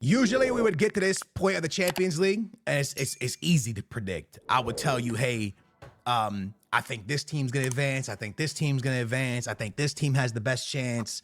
Usually we would get to this point of the Champions League, and it's easy to predict. I would tell you, hey, I think this team's gonna advance. I think this team's gonna advance. I think this team has the best chance.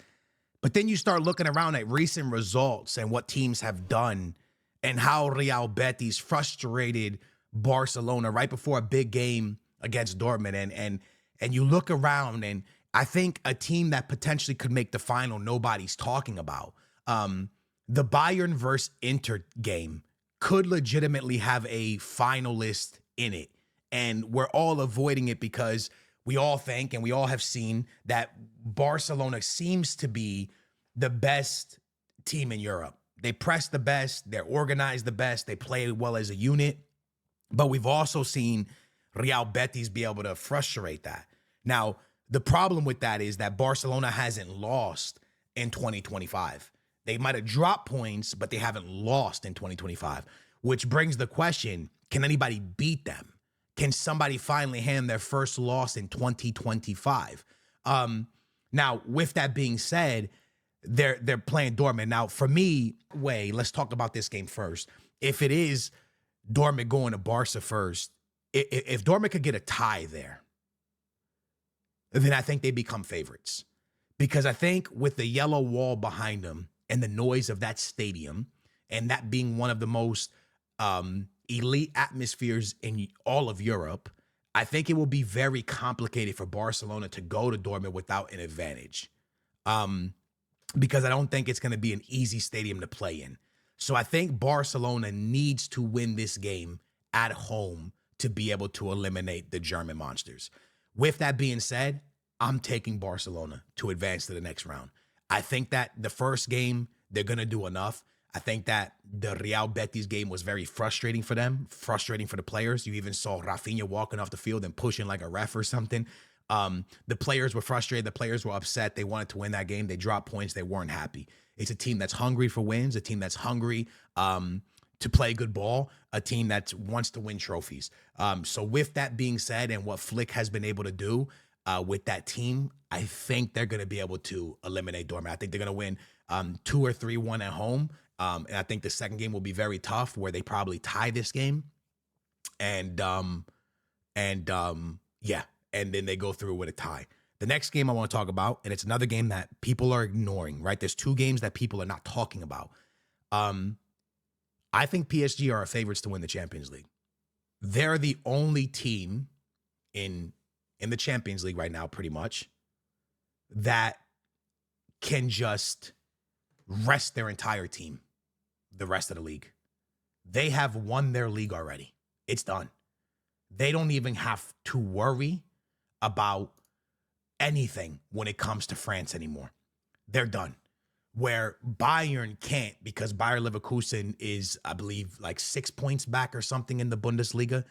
But then you start looking around at recent results and what teams have done and how Real Betis frustrated Barcelona right before a big game against Dortmund. And you look around, and I think a team that potentially could make the final, nobody's talking about. The Bayern versus Inter game could legitimately have a finalist in it. And we're all avoiding it because we all think and we all have seen that Barcelona seems to be the best team in Europe. They press the best, they're organized the best, they play well as a unit. But we've also seen Real Betis be able to frustrate that. Now, the problem with that is that Barcelona hasn't lost in 2025. They might have dropped points, but they haven't lost in 2025, which brings the question, can anybody beat them? Can somebody finally hand their first loss in 2025? Now, with that being said, they're playing Dortmund. Now, for me, let's talk about this game first. If it is Dortmund going to Barca first, if Dortmund could get a tie there, then I think they become favorites. Because I think with the yellow wall behind them and the noise of that stadium, and that being one of the most elite atmospheres in all of Europe, I think it will be very complicated for Barcelona to go to Dortmund without an advantage. Because I don't think it's going to be an easy stadium to play in. So I think Barcelona needs to win this game at home to be able to eliminate the German monsters. With that being said, I'm taking Barcelona to advance to the next round. I think that the first game, they're going to do enough. I think that the Real Betis game was very frustrating for them, frustrating for the players. You even saw Rafinha walking off the field and pushing like a ref or something. The players were frustrated. The players were upset. They wanted to win that game. They dropped points. They weren't happy. It's a team that's hungry for wins, a team that's hungry to play good ball, a team that wants to win trophies. So with that being said, and what Flick has been able to do with that team, I think they're going to be able to eliminate Dortmund. I think they're going to win 2 or 3-1 at home. And I think the second game will be very tough, where they probably tie this game. And then they go through with a tie. The next game I want to talk about, and it's another game that people are ignoring, right? There's two games that people are not talking about. I think PSG are our favorites to win the Champions League. They're the only team in the Champions League right now, pretty much, that can just rest their entire team, the rest of the league. They have won their league already. It's done. They don't even have to worry about anything when it comes to France anymore. They're done. Where Bayern can't, because Bayer Leverkusen is, I believe, like 6 points back or something in the Bundesliga.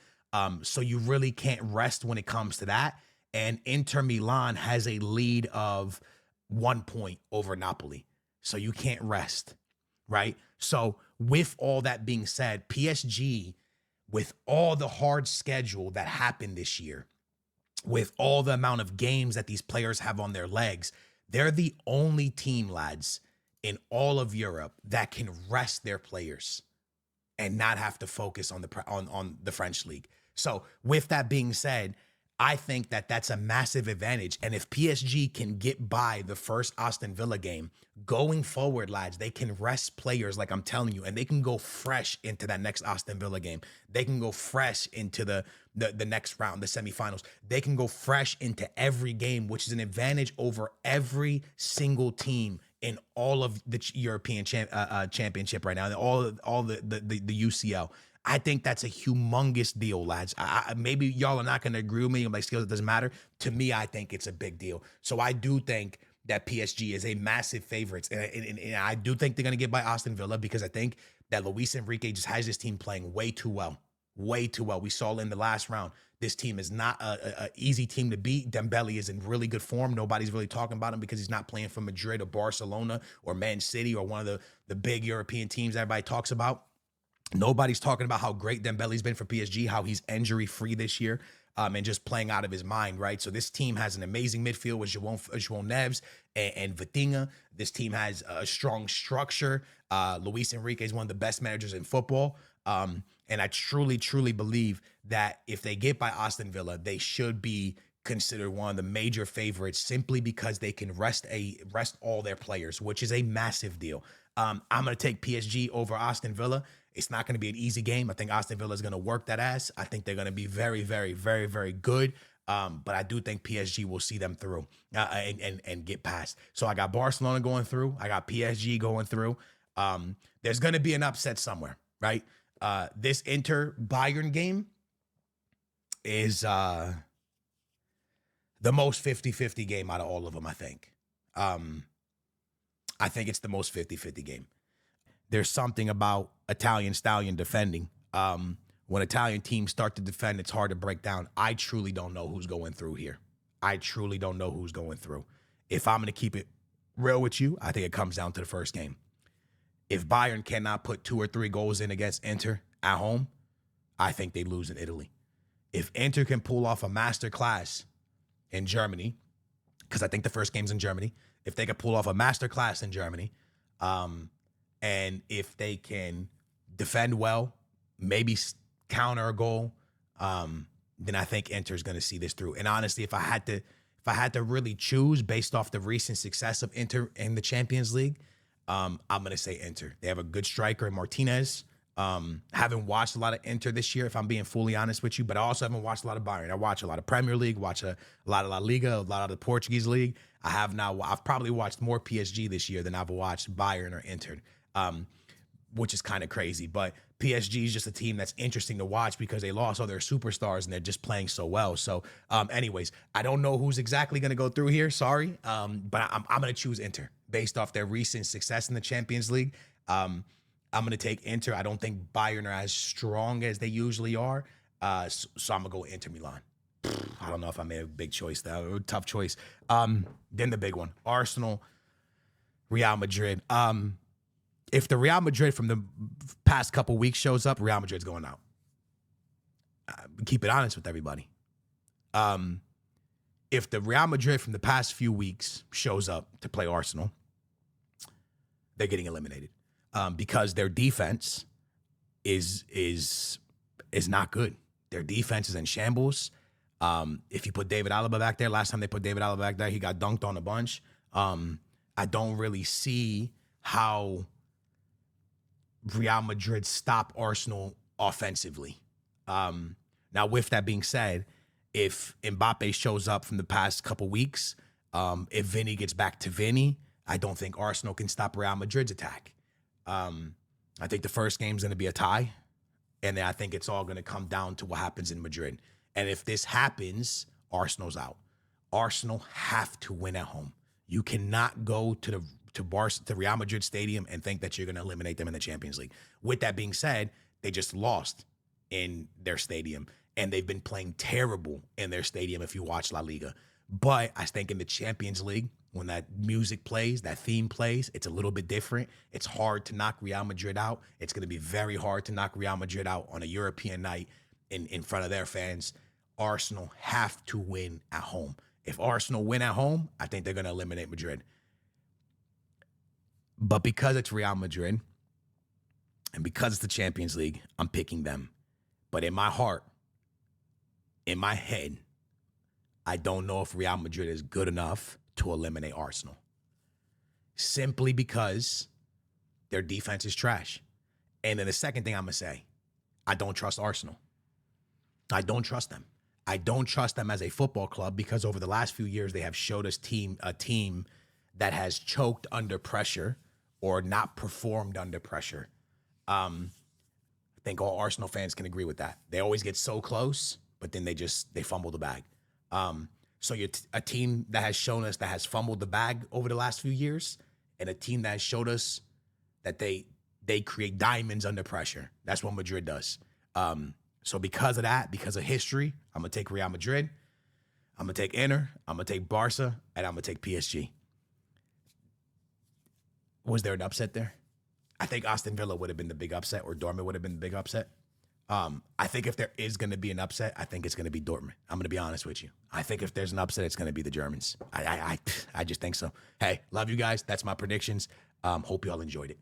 So you really can't rest when it comes to that. And Inter Milan has a lead of 1 point over Napoli. So you can't rest, right? So with all that being said, PSG, with all the hard schedule that happened this year, with all the amount of games that these players have on their legs, they're the only team, lads, in all of Europe that can rest their players and not have to focus on the French league. So with that being said, I think that that's a massive advantage. And if PSG can get by the first Aston Villa game, going forward, lads, they can rest players, like I'm telling you, and they can go fresh into that next Aston Villa game. They can go fresh into the next round, the semifinals. They can go fresh into every game, which is an advantage over every single team in all of the European championship right now, and all the UCL. I think that's a humongous deal, lads. Maybe y'all are not going to agree with me. I'm like, skills, it doesn't matter. To me, I think it's a big deal. So I do think that PSG is a massive favorite. And I do think they're going to get by Aston Villa, because I think that Luis Enrique just has this team playing way too well. Way too well. We saw in the last round, this team is not a easy team to beat. Dembele is in really good form. Nobody's really talking about him because he's not playing for Madrid or Barcelona or Man City or one of the big European teams everybody talks about. Nobody's talking about how great Dembele's been for PSG, how he's injury-free this year. and just playing out of his mind, right? So this team has an amazing midfield with João Neves and Vitinha. This team has a strong structure. Luis Enrique is one of the best managers in football. And I truly, truly believe that if they get by Aston Villa, they should be considered one of the major favorites simply because they can rest all their players, which is a massive deal. I'm going to take PSG over Aston Villa. It's not going to be an easy game. I think Aston Villa is going to work that ass. I think they're going to be very, very, very, very good. But I do think PSG will see them through and get past. So I got Barcelona going through. I got PSG going through. There's going to be an upset somewhere, right? This Inter Bayern game is the most 50-50 game out of all of them, I think. I think it's the most 50-50 game. There's something about Italian stallion defending. When Italian teams start to defend, it's hard to break down. I truly don't know who's going through here. I truly don't know who's going through. If I'm going to keep it real with you, I think it comes down to the first game. If Bayern cannot put 2 or 3 goals in against Inter at home, I think they lose in Italy. If Inter can pull off a masterclass in Germany, because I think the first game's in Germany, if they can pull off a masterclass in Germany, and if they can defend well, maybe counter a goal, then I think Inter's going to see this through. And honestly, if I had to really choose based off the recent success of Inter in the Champions League, I'm going to say Inter. They have a good striker in Martinez. Haven't watched a lot of Inter this year, if I'm being fully honest with you, but I also haven't watched a lot of Bayern. I watch a lot of Premier League, watch a lot of La Liga, a lot of the Portuguese league. I've probably watched more PSG this year than I've watched Bayern or Inter, which is kind of crazy. But PSG is just a team that's interesting to watch because they lost all their superstars and they're just playing so well. So anyways, I don't know who's exactly going to go through here. Sorry. But I'm going to choose Inter based off their recent success in the Champions League. I'm going to take Inter. I don't think Bayern are as strong as they usually are. So I'm going to go Inter Milan. I don't know if I made a big choice there. Tough choice. Then the big one, Arsenal, Real Madrid. If the Real Madrid from the past couple weeks shows up, Real Madrid's going out. Keep it honest with everybody. If the Real Madrid from the past few weeks shows up to play Arsenal, they're getting eliminated. Because their defense is not good. Their defense is in shambles. If you put David Alaba back there, last time they put David Alaba back there, he got dunked on a bunch. I don't really see how Real Madrid stop Arsenal offensively. Now, with that being said, if Mbappe shows up from the past couple weeks, if Vinny gets back to Vinny, I don't think Arsenal can stop Real Madrid's attack. I think the first game's going to be a tie, and then I think it's all going to come down to what happens in Madrid. And if this happens, Arsenal's out. Arsenal have to win at home. You cannot go to Real Madrid Stadium and think that you're going to eliminate them in the Champions League. With that being said, they just lost in their stadium, and they've been playing terrible in their stadium if you watch La Liga. But I think in the Champions League, when that music plays, that theme plays, it's a little bit different. It's hard to knock Real Madrid out. It's going to be very hard to knock Real Madrid out on a European night in front of their fans. Arsenal have to win at home. If Arsenal win at home, I think they're going to eliminate Madrid. But because it's Real Madrid and because it's the Champions League, I'm picking them. But in my heart, in my head, I don't know if Real Madrid is good enough to eliminate Arsenal. Simply because their defense is trash. And then the second thing I'm going to say, I don't trust Arsenal. I don't trust them. I don't trust them as a football club because over the last few years, they have showed us a team that has choked under pressure or not performed under pressure. I think all Arsenal fans can agree with that. They always get so close, but then they fumble the bag. So you're a team that has shown us that has fumbled the bag over the last few years, and a team that has showed us that they create diamonds under pressure. That's what Madrid does. So because of that, because of history, I'm going to take Real Madrid, I'm going to take Inter, I'm going to take Barca, and I'm going to take PSG. Was there an upset there? I think Aston Villa would have been the big upset, or Dortmund would have been the big upset. I think if there is going to be an upset, I think it's going to be Dortmund. I'm going to be honest with you. I think if there's an upset, it's going to be the Germans. I just think so. Hey, love you guys. That's my predictions. Hope y'all enjoyed it.